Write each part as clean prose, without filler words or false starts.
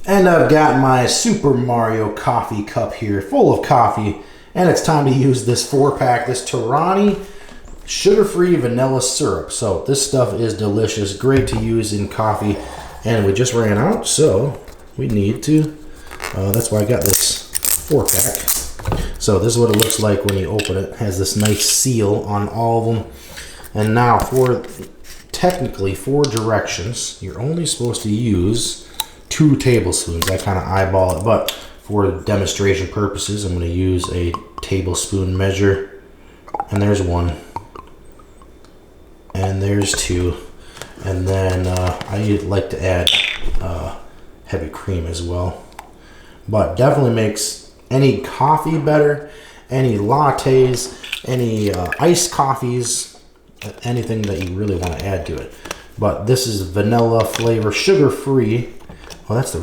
And I've got my Super Mario coffee cup here full of coffee, and it's time to use this 4-pack, this Torani sugar-free vanilla syrup. So this stuff is delicious, great to use in coffee, and we just ran out, so we need to, that's why I got this 4-pack. So this is what it looks like when you open it. It has this nice seal on all of them. And now technically 4 directions, you're only supposed to use 2 tablespoons. I kind of eyeball it, but for demonstration purposes, I'm going to use a tablespoon measure. And there's 1. And there's 2. And then I like to add heavy cream as well. But definitely makes any coffee better, any lattes, any iced coffees, anything that you really want to add to it. But this is vanilla flavor, sugar-free. Oh, that's the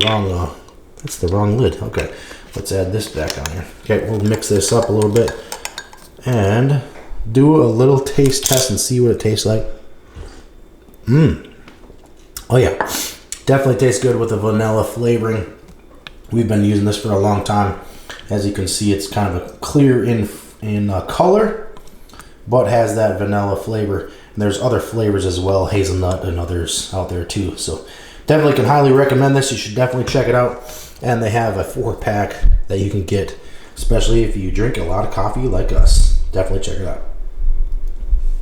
wrong lid. Okay, let's add this back on here. Okay, we'll mix this up a little bit and do a little taste test and see what it tastes like. Oh yeah, definitely tastes good with the vanilla flavoring. We've been using this for a long time. As you can see, it's kind of a clear in color, but has that vanilla flavor. And there's other flavors as well, hazelnut and others out there too. So definitely can highly recommend this. You should definitely check it out. And they have a 4-pack that you can get, especially if you drink a lot of coffee like us. Definitely check it out.